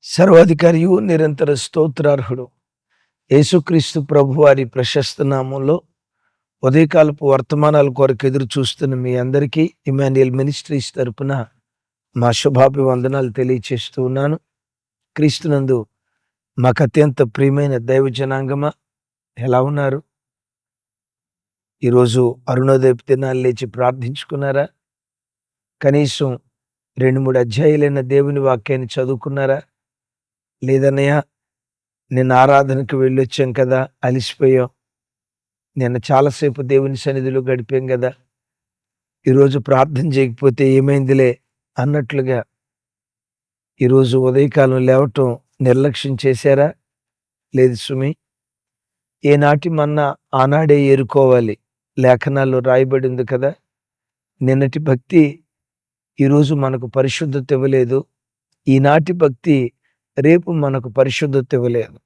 సర్వాధికారియు నిరంతర స్తోత్రార్హుడు యేసుక్రీస్తు ప్రభువారి ప్రశస్త నామంలో ఉదయకాలపు వర్తమానాల కొరకు ఎదురు చూస్తున్న మీ అందరికీ ఇమాన్యుయల్ మినిస్ట్రీస్ తరపున మా శుభాభివందనాలు తెలియచేస్తూ ఉన్నాను. క్రీస్తునందు మాకు అత్యంత ప్రియమైన దైవ జనాంగమా, ఎలా ఉన్నారు? ఈరోజు అరుణోదయపు దినాలు లేచి ప్రార్థించుకున్నారా? కనీసం 2-3 అధ్యాయులైన దేవుని వాక్యాన్ని చదువుకున్నారా? లేదన్నయ్య, నిన్న ఆరాధనకు వెళ్ళొచ్చాం కదా, అలిసిపోయాం, నిన్న చాలాసేపు దేవుని సన్నిధిలో గడిపాం కదా, ఈరోజు ప్రార్థన చేయకపోతే ఏమైందిలే అన్నట్లుగా ఈరోజు ఉదయకాలం లేవటం నిర్లక్ష్యం చేశారా? లేదు సుమి. ఏనాటి మన్నా ఆనాడే ఏరుకోవాలి, లేఖనాల్లో రాయబడి ఉంది కదా. నిన్నటి భక్తి ఈరోజు మనకు పరిశుద్ధత ఇవ్వలేదు, ఈనాటి భక్తి రేపు మనకు పరిశుద్ధత ఇవ్వలేదు.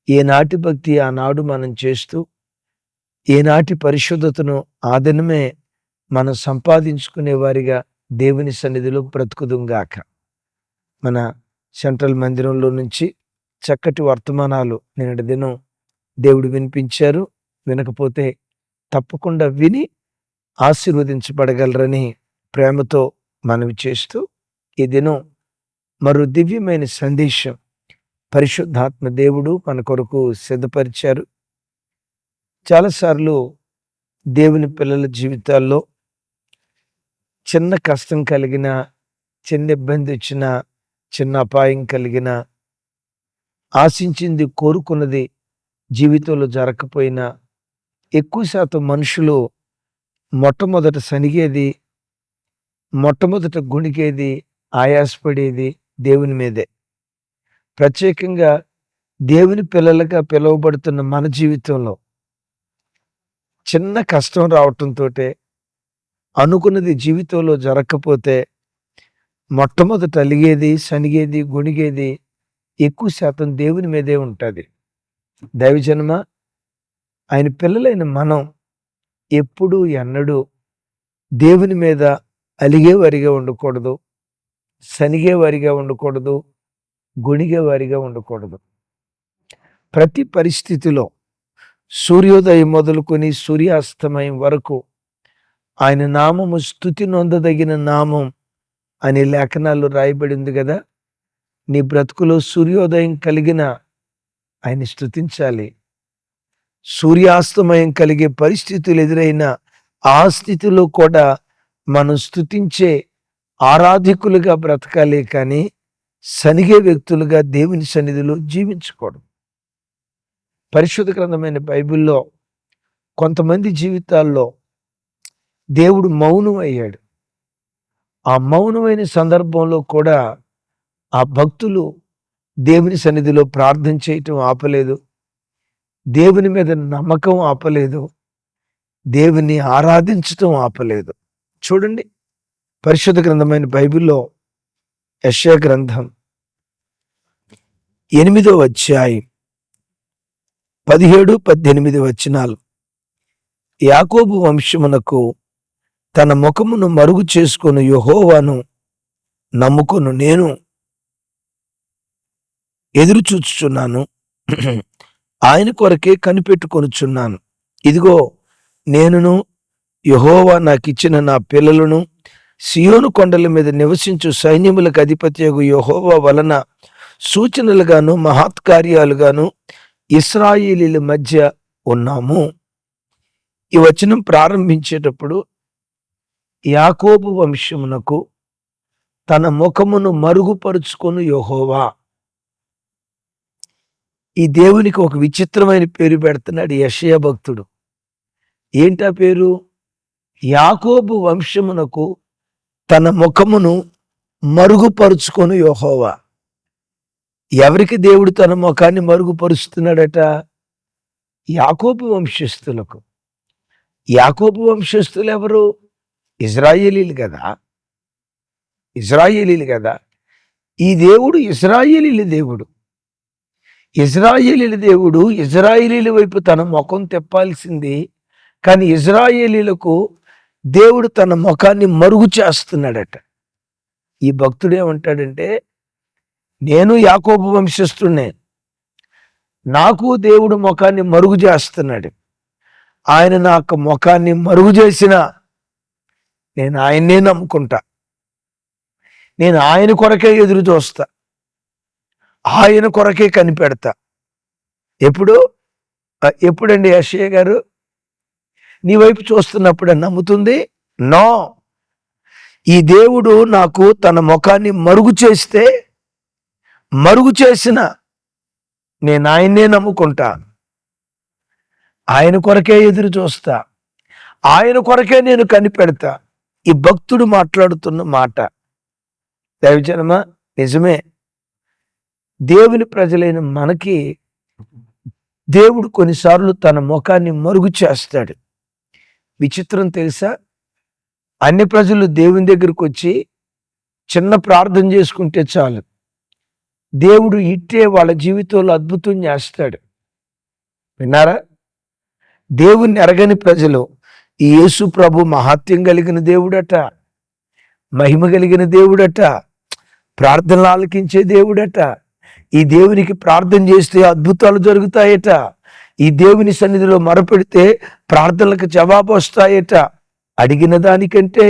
ఏనాటి భక్తి ఆనాడు మనం చేస్తూ ఏనాటి పరిశుద్ధతను ఆ దినమే మనం సంపాదించుకునే వారిగా దేవుని సన్నిధిలో బ్రతుకుదుంగాక. మన సెంట్రల్ మందిరంలో నుంచి చక్కటి వర్తమానాలు నిన్నటి దినం దేవుడు వినిపించారు. వినకపోతే తప్పకుండా విని ఆశీర్వదించబడగలరని ప్రేమతో మనవి చేస్తూ, ఈ దినం మరో దివ్యమైన సందేశం పరిశుద్ధాత్మ దేవుడు మన కొరకు సిద్ధపరిచారు. చాలాసార్లు దేవుని పిల్లల జీవితాల్లో చిన్న కష్టం కలిగిన, చిన్న ఇబ్బంది వచ్చిన, చిన్న అపాయం కలిగిన, ఆశించింది కోరుకున్నది జీవితంలో జరగకపోయినా ఎక్కువ శాతం మనుషులు మొట్టమొదట సనిగేది, మొట్టమొదట గుణికేది, ఆయాసపడేది దేవుని మీదే. ప్రత్యేకంగా దేవుని పిల్లలుగా పిలువబడుతున్న మన జీవితంలో చిన్న కష్టం రావటంతో, అనుకున్నది జీవితంలో జరగకపోతే మొట్టమొదట అలిగేది, సనిగేది, గుణిగేది ఎక్కువ శాతం దేవుని మీదే ఉంటుంది. దైవజనమ, ఆయన పిల్లలైన మనం ఎప్పుడూ ఎన్నడూ దేవుని మీద అలిగేవారిగా ఉండకూడదు, సనిగేవారిగా ఉండకూడదు, గుణిగేవారిగా ఉండకూడదు. ప్రతి పరిస్థితిలో సూర్యోదయం మొదలుకొని సూర్యాస్తమయం వరకు ఆయన నామము స్తుతి నొందదగిన నామం అనే లేఖనాల్లో రాయబడి ఉంది కదా. నీ బ్రతుకులో సూర్యోదయం కలిగిన ఆయన స్తుతించాలి. సూర్యాస్తమయం కలిగే పరిస్థితులు ఎదురైన ఆ స్థితిలో కూడా మనం స్తుతించే ఆరాధికులుగా బ్రతకాలి, కానీ సనిగే వ్యక్తులుగా దేవుని సన్నిధిలో జీవించకూడదు. పరిశుద్ధ గ్రంథమైన బైబిల్లో కొంతమంది జీవితాల్లో దేవుడు మౌనం అయ్యాడు. ఆ మౌనమైన సందర్భంలో కూడా ఆ భక్తులు దేవుని సన్నిధిలో ప్రార్థన చేయటం ఆపలేదు, దేవుని మీద నమ్మకం ఆపలేదు, దేవుని ఆరాధించటం ఆపలేదు. చూడండి, పరిశుద్ధ గ్రంథమైన బైబిల్లో యెషయా గ్రంథం 8వ అధ్యాయం 17-18 వచనాలు. యాకోబు వంశమునకు తన ముఖమును మరుగు చేసుకొని యెహోవాను నమ్ముకొను నేను ఎదురు చూచుచున్నాను, ఆయన కొరకే కనిపెట్టుకొనుచున్నాను. ఇదిగో, నేనును యెహోవా నాకిచ్చిన నా పిల్లలను సియోను కొండల మీద నివసించు సైన్యములకు అధిపతియగు యెహోవా వలన సూచనలుగాను మహత్కార్యాలుగాను ఇశ్రాయేలీల మధ్య ఉన్నాము. ఈ వచనం ప్రారంభించేటప్పుడు యాకోబు వంశమునకు తన ముఖమును మరుగుపరుచుకొను యెహోవా, ఈ దేవునికి ఒక విచిత్రమైన పేరు పెడుతున్నాడు యెషయా భక్తుడు. ఏంటా పేరు? యాకోబు వంశమునకు తన ముఖమును మరుగుపరుచుకొను యెహోవా. ఎవరికి దేవుడు తన ముఖాన్ని మరుగుపరుస్తున్నాడట? యాకోబు వంశస్థులకు. యాకోబు వంశస్థులు ఎవరు? ఇశ్రాయేలీలు కదా, ఇశ్రాయేలీలు కదా. ఈ దేవుడు ఇశ్రాయేలీల దేవుడు. ఇశ్రాయేలీల దేవుడు ఇశ్రాయేలీల వైపు తన ముఖం తిప్పాల్సింది, కానీ ఇశ్రాయేలీలకు దేవుడు తన ముఖాన్ని మరుగు చేస్తున్నాడట. ఈ భక్తుడు ఏమంటాడంటే, నేను యాకోబు వంశస్థుడినే, నాకు దేవుడు ముఖాన్ని మరుగు చేస్తున్నాడు. ఆయన నాకు ముఖాన్ని మరుగు చేసిన నేను ఆయన్నే నమ్ముకుంటా. నేను ఆయన కొరకే ఎదురు చూస్తా, ఆయన కొరకే కనిపెడతా. ఎప్పుడండి యెషయా గారు నీ వైపు చూస్తున్నప్పుడు నమ్ముతుంది? నో, ఈ దేవుడు నాకు తన ముఖాన్ని మరుగు చేసిన నేను ఆయన్నే నమ్ముకుంటా, ఆయన కొరకే ఎదురు చూస్తా, ఆయన కొరకే నేను కనిపెడతా. ఈ భక్తుడు మాట్లాడుతున్న మాట దైవజనమా, నిజమే. దేవుని ప్రజలైన మనకి దేవుడు కొన్నిసార్లు తన ముఖాన్ని మరుగు చేస్తాడు. విచిత్రం తెలుసా? అన్ని ప్రజలు దేవుని దగ్గరకు వచ్చి చిన్న ప్రార్థన చేసుకుంటే చాలు, దేవుడు ఇట్టే వాళ్ళ జీవితంలో అద్భుతం చేస్తాడు. విన్నారా? దేవుణ్ణి ఎరగని ప్రజలు ఈ యేసు ప్రభు మహాత్యం కలిగిన దేవుడట, మహిమ కలిగిన దేవుడట, ప్రార్థనలు ఆలకించే దేవుడట, ఈ దేవునికి ప్రార్థన చేస్తే అద్భుతాలు జరుగుతాయట, ఈ దేవుని సన్నిధిలో మొరపెడితే ప్రార్థనలకు జవాబు వస్తాయట, అడిగిన దానికంటే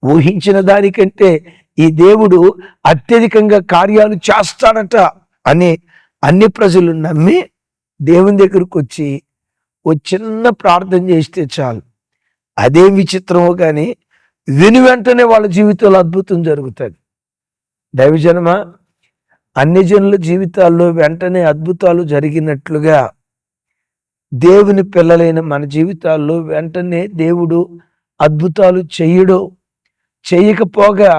ఊహించిన దానికంటే ఈ దేవుడు అత్యధికంగా కార్యాలు చేస్తాడట అని అన్ని ప్రజలు నమ్మి దేవుని దగ్గరకు వచ్చి ఓ చిన్న ప్రార్థన చేస్తే చాలు. అదే విచిత్రమో కానీ విని వెంటనే వాళ్ళ జీవితంలో అద్భుతం జరుగుతుంది. దైవజనమా, అన్ని జనుల జీవితాల్లో వెంటనే అద్భుతాలు జరిగినట్లుగా దేవుని పిల్లలైన మన జీవితాల్లో వెంటనే దేవుడు అద్భుతాలు చేయకపోగా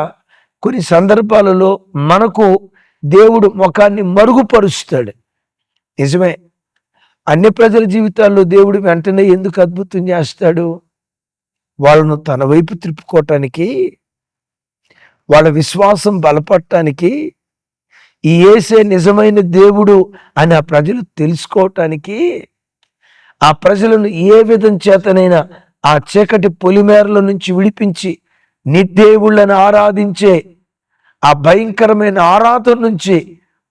కొన్ని సందర్భాలలో మనకు దేవుడు ముఖాన్ని మరుగుపరుస్తాడు. నిజమే, అన్ని ప్రజల జీవితాల్లో దేవుడు వెంటనే ఎందుకు అద్భుతం చేస్తాడు? వాళ్ళను తన వైపు త్రిప్పుకోవటానికి, వాళ్ళ విశ్వాసం బలపడటానికి, ఈ యేసే నిజమైన దేవుడు అని ఆ ప్రజలు తెలుసుకోవటానికి, ఆ ప్రజలను ఏ విధం చేతనైనా ఆ చీకటి పొలిమేరల నుంచి విడిపించి నిర్దేవుళ్ళని ఆరాధించే ఆ భయంకరమైన ఆరాధన నుంచి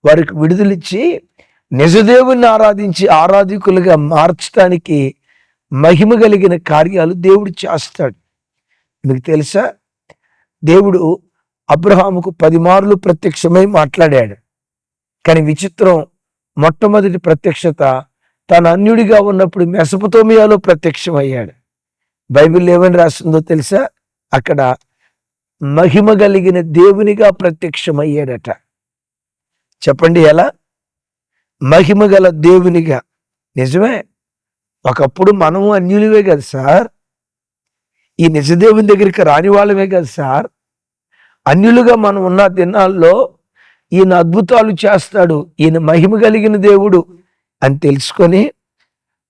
వారికి విడుదలిచ్చి నిజదేవుణ్ణి ఆరాధించి ఆరాధికులుగా మార్చడానికి మహిమ కలిగిన కార్యాలు దేవుడు చేస్తాడు. మీకు తెలుసా, దేవుడు అబ్రహాముకు 10 మార్లు ప్రత్యక్షమై మాట్లాడాడు. కానీ విచిత్రం, మొట్టమొదటి ప్రత్యక్షత తను అన్యుడిగా ఉన్నప్పుడు మెసొపొతేమియాలో ప్రత్యక్షమయ్యాడు. బైబిల్ ఏమని రాస్తుందో తెలుసా? అక్కడ మహిమ కలిగిన దేవునిగా ప్రత్యక్షమయ్యాడట. చెప్పండి ఎలా? మహిమ గల దేవునిగా. నిజమే, ఒకప్పుడు మనము అన్యులవే కదా సార్, ఈ నిజదేవుని దగ్గరికి రాని వాళ్ళమే కదా సార్. అన్యులుగా మనం ఉన్న దినాల్లో ఈయన అద్భుతాలు చేస్తాడు, ఈయన మహిమ కలిగిన దేవుడు అని తెలుసుకొని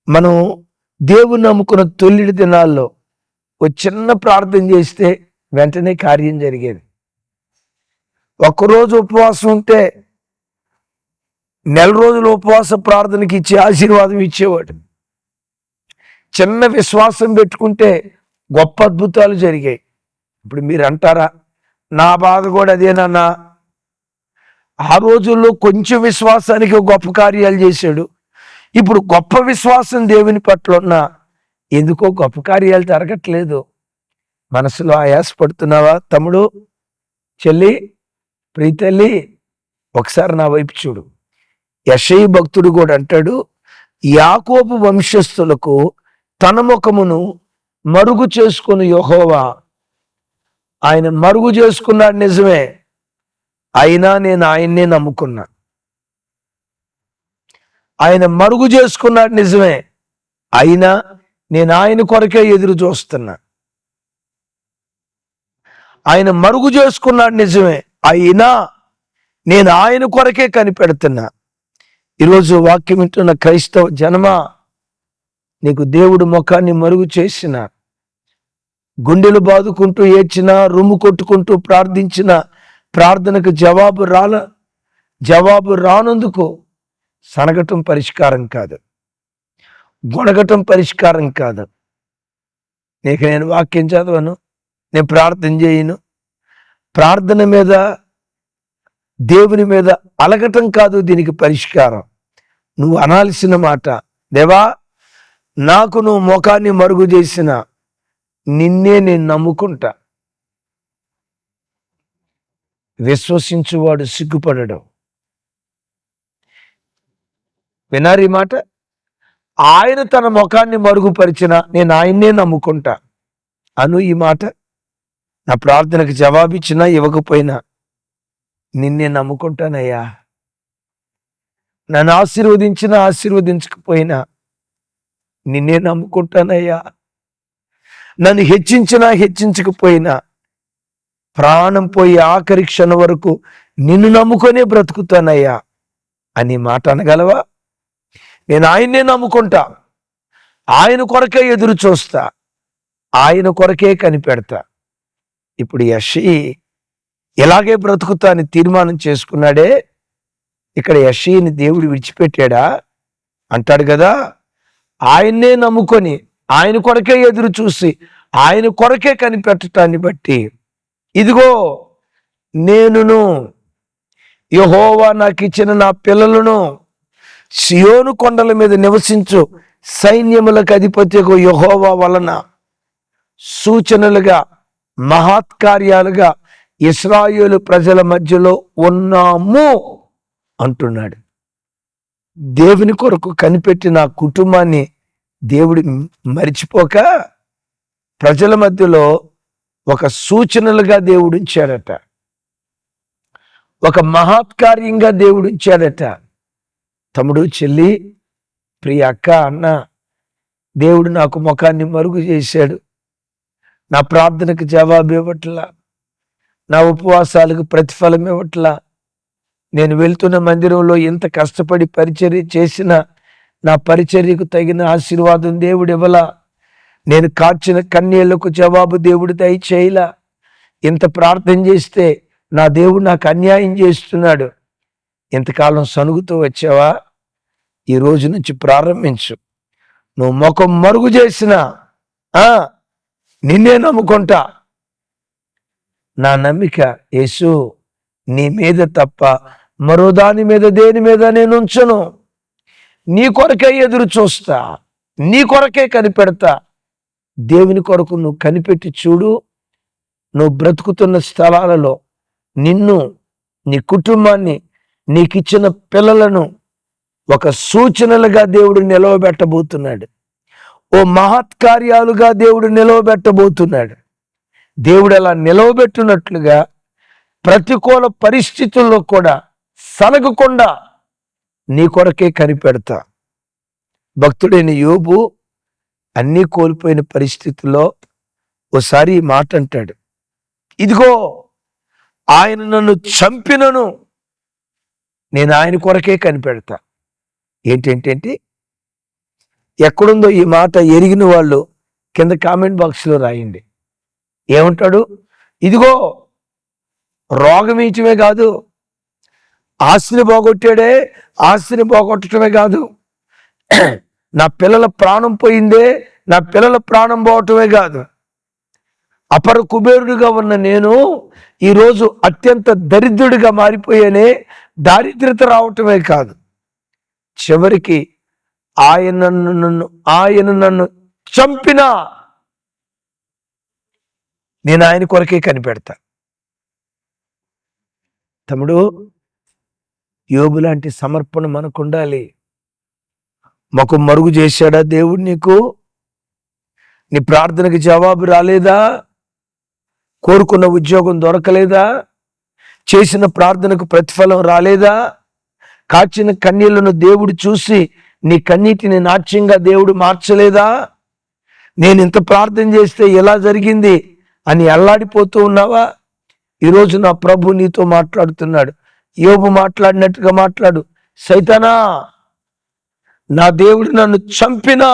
మనం దేవుని నమ్ముకున్న తొలిటి దినాల్లో ఒక చిన్న ప్రార్థన చేస్తే వెంటనే కార్యం జరిగేది. ఒక్కరోజు ఉపవాసం ఉంటే నెల రోజులు ఉపవాస ప్రార్థనకి ఇచ్చే ఆశీర్వాదం ఇచ్చేవాడు. చిన్న విశ్వాసం పెట్టుకుంటే గొప్ప అద్భుతాలు జరిగాయి. ఇప్పుడు మీరు అంటారా, నా బాధ కూడా అదేనన్నా. ఆ రోజుల్లో కొంచెం విశ్వాసానికి గొప్ప కార్యాలు చేశాడు. ఇప్పుడు గొప్ప విశ్వాసం దేవుని పట్ల ఉన్నా ఎందుకో గొప్ప కార్యాలు జరగట్లేదు. మనసులో ఆయాసపడుతున్నావా తమ్ముడు, చెల్లి, ప్రీతల్లి? ఒకసారి నా వైపు చూడు. యెషయా భక్తుడు కూడా అంటాడు, యాకోబు వంశస్థులకు తన ముఖమును మరుగు చేసుకుని యెహోవా, ఆయన మరుగు చేసుకున్నాడు నిజమే, అయినా నేను ఆయన్నే నమ్ముకున్నా. ఆయన మరుగు చేసుకున్నాడు నిజమే, అయినా నేను ఆయన కొరకే ఎదురు చూస్తున్నా. ఆయన మరుగు చేసుకున్నాడు నిజమే, అయినా నేను ఆయన కొరకే కనిపెడుతున్నా. ఈరోజు వాక్యం వింటున్న క్రైస్తవ జనమా, నీకు దేవుడు ముఖాన్ని మరుగు చేసిన, గుండెలు బాదుకుంటూ ఏడ్చినా, రొమ్ము కొట్టుకుంటూ ప్రార్థించిన ప్రార్థనకు జవాబు రానందుకు సనగటం పరిష్కారం కాదు, గొణగటం పరిష్కారం కాదు. నేను వాక్యం చదవను, నేను ప్రార్థన చేయను, ప్రార్థన మీద దేవుని మీద అలగటం కాదు దీనికి పరిష్కారం. నువ్వు అనాల్సిన మాట, దేవా నాకు నువ్వు ముఖాన్ని మరుగు చేసిన నిన్నే నేను నమ్ముకుంటా. విశ్వసించువాడు సిగ్గుపడడం. వినారు ఈ మాట? ఆయన తన ముఖాన్ని మరుగుపరిచిన నేను ఆయన్నే నమ్ముకుంటా అను ఈ మాట. నా ప్రార్థనకు జవాబిచ్చినా ఇవ్వకపోయినా నిన్నే నమ్ముకుంటానయ్యా. నన్ను ఆశీర్వదించినా ఆశీర్వదించకపోయినా నిన్నే నమ్ముకుంటానయ్యా. నన్ను హెచ్చించినా హెచ్చించకపోయినా ప్రాణం పోయి ఆఖరి క్షణం వరకు నిన్ను నమ్ముకొనే బ్రతుకుతానయ్యా అని మాట అనగలవా? నేను ఆయన్నే నమ్ముకుంటా, ఆయన కొరకే ఎదురు చూస్తా, ఆయన కొరకే కనిపెడతా. ఇప్పుడు యెషయి ఇలాగే బ్రతుకుతా అని తీర్మానం చేసుకున్నాడే. ఇక్కడ యెషయిని దేవుడు విడిచిపెట్టాడా? అంటాడు కదా, ఆయన్నే నమ్ముకొని ఆయన కొరకే ఎదురు చూసి ఆయన కొరకే కనిపెట్టడాన్ని బట్టి ఇదిగో నేనును యెహోవా నాకు ఇచ్చిన నా పిల్లలను సియోను కొండల మీద నివసించు సైన్యములకు అధిపతియగు యెహోవా వలన సూచనలుగా మహత్కార్యాలుగా ఇశ్రాయేలు ప్రజల మధ్యలో ఉన్నాము అంటున్నాడు. దేవుని కొరకు కనిపెట్టిన కుటుంబాన్ని దేవుడు మరిచిపోక ప్రజల మధ్యలో ఒక సూచనలుగా దేవుడు ఉంచాడట, ఒక మహత్కార్యంగా దేవుడు ఉంచాడట. తమ్ముడు, చెల్లి, ప్రియ అక్క, అన్న, దేవుడు నాకు ముఖాన్ని మరుగు చేశాడు. నా ప్రార్థనకు జవాబు ఇవ్వట్లా, నా ఉపవాసాలకు ప్రతిఫలం ఇవ్వట్లా, నేను వెళ్తున్న మందిరంలో ఎంత కష్టపడి పరిచర్య చేసినా నా పరిచర్యకు తగిన ఆశీర్వాదం దేవుడు ఇవ్వలా, నేను కార్చిన కన్నీళ్లకు జవాబు దేవుడు దయచేయలా, ఇంత ప్రార్థన చేస్తే నా దేవుడు నాకు అన్యాయం చేస్తున్నాడు. ఇంతకాలం సనుగుతూ వచ్చావా? ఈ రోజు నుంచి ప్రారంభించు. నువ్వు ముఖం మరుగు చేసినా నిన్నే నమ్ముకుంటా. నా నమ్మిక యేసు నీ మీద తప్ప మరో దాని మీద దేని మీద నేను ఉంచను. నీ కొరకే ఎదురు చూస్తా, నీ కొరకే కనిపెడతా. దేవుని కొరకు నువ్వు కనిపెట్టి చూడు. నువ్వు బ్రతుకుతున్న స్థలాలలో నిన్ను, నీ కుటుంబాన్ని, నీకిచ్చిన పిల్లలను ఒక సూచనలుగా దేవుడు నిలవబెట్టబోతున్నాడు. ఓ మహత్కార్యాలుగా దేవుడు నిలవబెట్టబోతున్నాడు. దేవుడు అలా నిలవబెట్టినట్లుగా ప్రతికూల పరిస్థితుల్లో కూడా సనగకుండా నీ కొరకే కనిపెడతా. భక్తుడైన యోబు అన్నీ కోల్పోయిన పరిస్థితుల్లో ఓసారి ఈ మాట అంటాడు, ఇదిగో ఆయన నన్ను చంపినను నేను ఆయన కొరకే కనిపెడతా. ఏంటేంటేంటి ఎక్కడుందో ఈ మాట ఎరిగిన వాళ్ళు కింద కామెంట్ బాక్స్లో రాయండి. ఏమంటాడు? ఇదిగో రోగం ఇచ్చమే కాదు, ఆస్తిని పోగొట్టాడే, ఆస్తిని పోగొట్టడమే కాదు, నా పిల్లల ప్రాణం పోయిందే, నా పిల్లల ప్రాణం పోవటమే కాదు, అపర కుబేరుడిగా ఉన్న నేను ఈరోజు అత్యంత దరిద్రుడిగా మారిపోయానే, దారిద్రత రావటమే కాదు, చివరికి ఆయన నన్ను చంపినా నేను ఆయన కొరకే కనిపెడతా. తమ్ముడు, యోబు లాంటి సమర్పణ మనకు ఉండాలి. ముఖం మరుగు చేశాడా దేవుడు నీకు? నీ ప్రార్థనకి జవాబు రాలేదా? కోరుకున్న ఉద్యోగం దొరకలేదా? చేసిన ప్రార్థనకు ప్రతిఫలం రాలేదా? కాచిన కన్నీళ్లను దేవుడు చూసి నీ కన్నీటిని నాట్యంగా దేవుడు మార్చలేదా? నేను ఇంత ప్రార్థన చేస్తే ఎలా జరిగింది అని అల్లాడిపోతూ ఉన్నావా? ఈరోజు నా ప్రభు నీతో మాట్లాడుతున్నాడు. యోబు మాట్లాడినట్టుగా మాట్లాడు. సైతానా, నా దేవుడు నన్ను చంపినా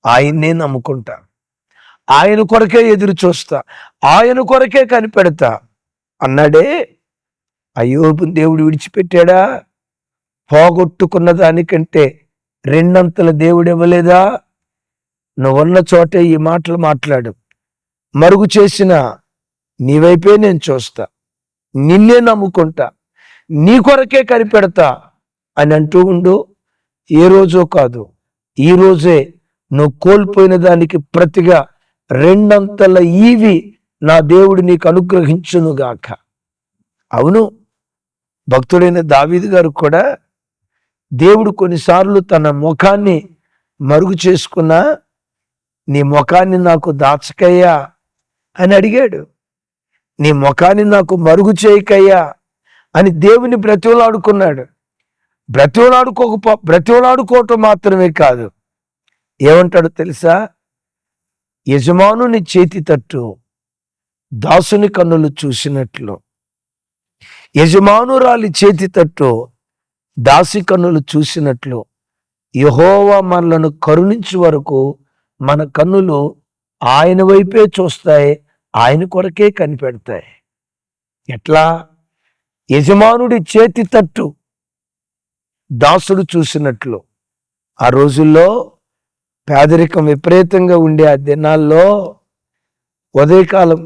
ఆయన్నే నమ్ముకుంటా, ఆయన కొరకే ఎదురు చూస్తా, ఆయన కొరకే కనిపెడతా అన్నాడే. యోబు దేవుడు విడిచిపెట్టాడా? పోగొట్టుకున్న దానికంటే రెండంతల దేవుడు ఇవ్వలేదా? నువ్వున్న చోటే ఈ మాటలు మాట్లాడు. మరుగు చేసిన నీ వైపే నేను చూస్తా, నిన్నే నమ్ముకుంటా, నీ కొరకే కనిపెడతా అని అంటూ ఉండు. ఏ రోజో కాదు, ఈ రోజే నువ్వు కోల్పోయిన దానికి ప్రతిగా రెండంతల ఈవి నా దేవుడు నీకు అనుగ్రహించునుగాక. అవును, భక్తుడైన దావీదు గారు కూడా దేవుడు కొన్నిసార్లు తన ముఖాన్ని మరుగు చేసుకున్నా, నీ ముఖాన్ని నాకు దాచకయ్యా అని అడిగాడు. నీ ముఖాన్ని నాకు మరుగు చేయకయ్యా అని దేవుని బ్రతిమలాడుకున్నాడు. బ్రతిమలాడుకోవటం మాత్రమే కాదు, ఏమంటాడు తెలుసా? యజమానుని చేతి తట్టు దాసుని కన్నులు చూసినట్లు, యజమానురాలి చేతి తట్టు దాసి కన్నులు చూసినట్లు యెహోవా మనలను కరుణించే వరకు మన కన్నులు ఆయన వైపే చూస్తాయి, ఆయన కొరకే కనిపెడతాయి. ఎట్లా? యజమానుడి చేతి తట్టు దాసుడు చూసినట్లు. ఆ రోజుల్లో పేదరికం విపరీతంగా ఉండే ఆ దినాల్లో ఉదయకాలం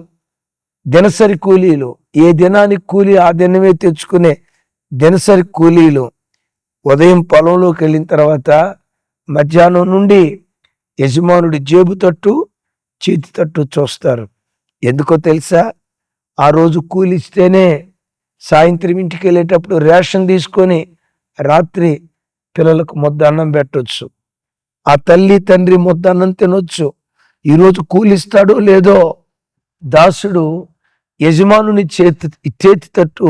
దినసరి కూలీలు, ఏ దినానికి కూలీ ఆ దినమే తెచ్చుకునే దినసరి కూలీలు ఉదయం పొలంలోకి వెళ్ళిన తర్వాత మధ్యాహ్నం నుండి యజమానుడి జేబు తట్టు చేతి తట్టు చూస్తారు. ఎందుకో తెలుసా? ఆ రోజు కూలిస్తేనే సాయంత్రం ఇంటికి వెళ్ళేటప్పుడు రేషన్ తీసుకొని రాత్రి పిల్లలకు ముద్ద అన్నం పెట్టొచ్చు, ఆ తల్లి తండ్రి ముద్ద అన్నం తినొచ్చు. ఈరోజు కూలిస్తాడో లేదో దాసుడు యజమానుని చేతి తట్టు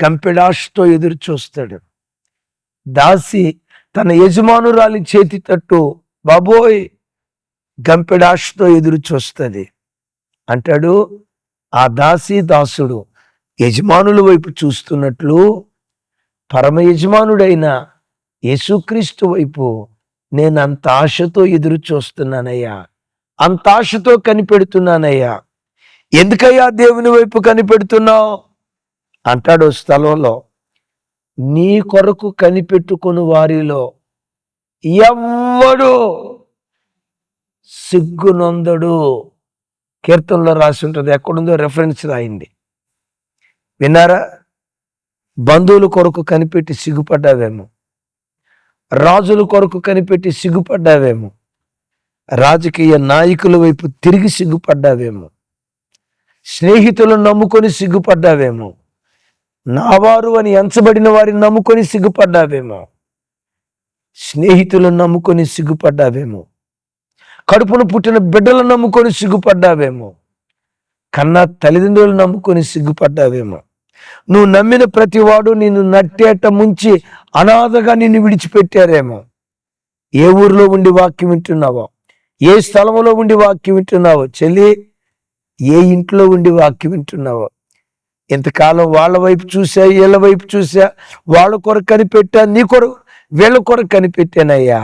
గంపెడాశతో ఎదురు చూస్తాడు. దాసి తన యజమానురాలి చేతి తట్టు బాబోయ్ గంపెడాశతో ఎదురు చూస్తుంది. అంటాడు, ఆ దాసుడు యజమానుల వైపు చూస్తున్నట్లు పరమ యజమానుడైన యేసుక్రీస్తు వైపు నేను అంత ఆశతో ఎదురు చూస్తున్నానయ్యా, అంత ఆశతో కనిపెడుతున్నానయ్యా. ఎందుకయ్యా దేవుని వైపు కనిపెడుతున్నావు అంటాడు స్థలంలో, నీ కొరకు కనిపెట్టుకుని వారిలో ఎవ్వడు సిగ్గునొందడు. కీర్తనలో రాసి ఉంటుంది, ఎక్కడుందో రెఫరెన్స్ రాయండి. విన్నారా? బంధువుల కొరకు కనిపెట్టి సిగ్గుపడ్డావేమో, రాజుల కొరకు కనిపెట్టి సిగ్గుపడ్డావేమో, రాజకీయ నాయకుల వైపు తిరిగి సిగ్గుపడ్డావేమో, స్నేహితులను నమ్ముకొని సిగ్గుపడ్డావేమో, నావారు అని ఎంచబడిన వారిని నమ్ముకొని సిగ్గుపడ్డావేమో, స్నేహితులను నమ్ముకొని సిగ్గుపడ్డావేమో, కడుపును పుట్టిన బిడ్డలను నమ్ముకొని సిగ్గుపడ్డావేమో, కన్నా తల్లిదండ్రులను నమ్ముకొని సిగ్గుపడ్డావేమో. నువ్వు నమ్మిన ప్రతివాడు నిన్ను నట్టేట ముంచి అనాథగా నిన్ను విడిచిపెట్టారేమో. ఏ ఊరిలో ఉండి వాక్యం వింటున్నావో, ఏ స్థలంలో ఉండి వాక్యం వింటున్నావో చెల్లి, ఏ ఇంట్లో ఉండి వాక్యం వింటున్నావో, ఇంతకాలం వాళ్ళ వైపు చూసా, వీళ్ళ వైపు చూసా, వాళ్ళ కొరకు కనిపెట్టా, నీ కొరకు వీళ్ళ కొరకు కనిపెట్టానయ్యా.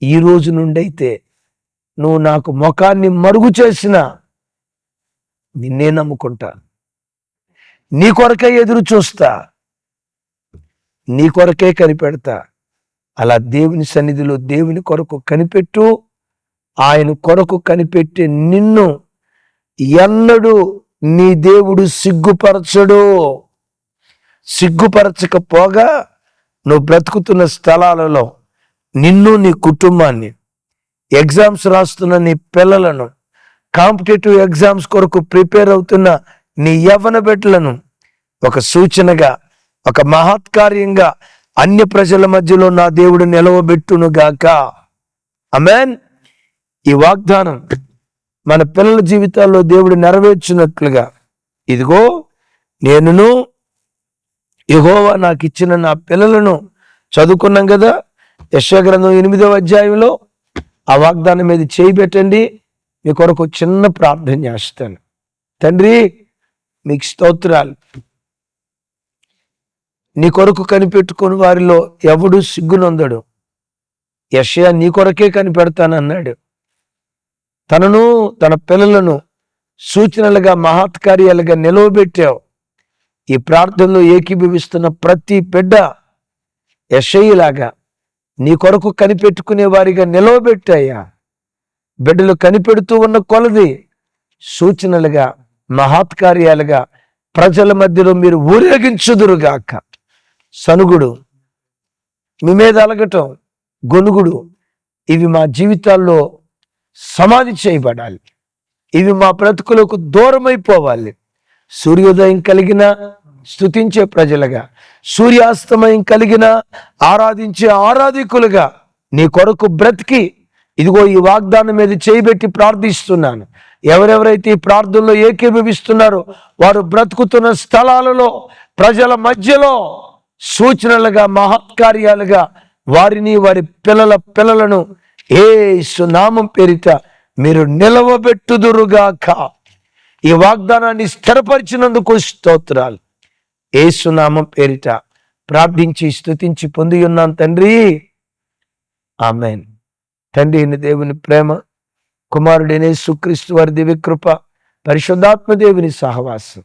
ఈ రోజు నుండి అయితే నువ్వు నాకు ముఖాన్ని మరుగు చేసినా నిన్నే నమ్ముకుంటా, నీ కొరకే ఎదురు చూస్తా, నీ కొరకే కనిపెడతా. అలా దేవుని సన్నిధిలో దేవుని కొరకు కనిపెట్టు. ఆయన కొరకు కనిపెట్టే నిన్ను ఎన్నడూ నీ దేవుడు సిగ్గుపరచడు. సిగ్గుపరచకపోగా నువ్వు బ్రతుకుతున్న స్థలాలలో నిన్ను, నీ కుటుంబాన్ని, ఎగ్జామ్స్ రాస్తున్న నీ పిల్లలను, కాంపిటేటివ్ ఎగ్జామ్స్ కొరకు ప్రిపేర్ అవుతున్న నీ యవ్వన బిడ్డలను ఒక సూచనగా, ఒక మహత్కార్యంగా అన్య ప్రజల మధ్యలో నా దేవుడు నిలవబెట్టునుగాక. ఆమేన్. ఈ వాగ్దానం మన పిల్లల జీవితాల్లో దేవుడు నెరవేర్చినట్లుగా, ఇదిగో నేనును యెహోవా నాకు ఇచ్చిన నా పిల్లలను చదువుకున్నాం కదా, యెషయా గ్రంథం 8వ అధ్యాయంలో ఆ వాగ్దానం మీద చేయి పెట్టండి. మీ కొరకు చిన్న ప్రార్థన చేస్తాను. తండ్రి, మీకు స్తోత్రాలు. నీ కొరకు కనిపెట్టుకుని వారిలో ఎవడు సిగ్గునొందడు. యెషయా నీ కొరకే కనిపెడతానన్నాడు. తనను, తన పిల్లలను సూచనలుగా, మహత్కార్యాలుగా నిలవబెట్టావు. ఈ ప్రార్థనలో ఏకీభవిస్తున్న ప్రతి బిడ్డ యెషయిలాగా నీ కొరకు కనిపెట్టుకునే వారిగా నిలవబెట్టాయా. బిడ్డలు కనిపెడుతూ ఉన్న కొలది సూచనలుగా, మహత్కార్యాలుగా ప్రజల మధ్యలో మీరు ఊరేగించుదురుగాక. సనుగుడు, మీ మీద అలగటం, గొనుగుడు, ఇవి మా జీవితాల్లో సమాధి చేయబడాలి. ఇవి మా బ్రతుకులకు దూరమైపోవాలి. సూర్యోదయం కలిగిన స్తుతించే ప్రజలుగా, సూర్యాస్తమయం కలిగిన ఆరాధించే ఆరాధికులుగా నీ కొరకు బ్రతికి ఇదిగో ఈ వాగ్దానం మీద చేయబెట్టి ప్రార్థిస్తున్నాను. ఎవరెవరైతే ఈ ప్రార్థనలో ఏకీభవిస్తున్నారో వారు బ్రతుకుతున్న స్థలాలలో, ప్రజల మధ్యలో సూచనలుగా, మహత్కార్యాలుగా వారిని, వారి పిల్లలను యేసు నామం పేరిట మీరు నిలవబెట్టుదురుగాక. ఈ వాగ్దానాన్ని స్థిరపరిచినందుకు స్తోత్రాలు. యేసు నామం పేరిట ప్రార్థించి స్తుతించి పొంది ఉన్నాను తండ్రి, ఆమేన్. తండ్రి అయిన దేవుని ప్రేమ, కుమారుడైన యేసుక్రీస్తు వారి దివ్యకృప, పరిశుద్ధాత్మ దేవుని సహవాసం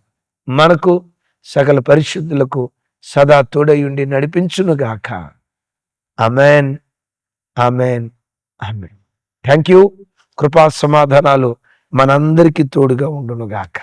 మనకు సకల పరిశుద్ధులకు సదా తోడయుండి నడిపించునుగాక. ఆమేన్, ఆమేన్, ఆమేన్. Thank you. కృపా సమాధానాలు మనందరికీ తోడుగా ఉండునుగాక.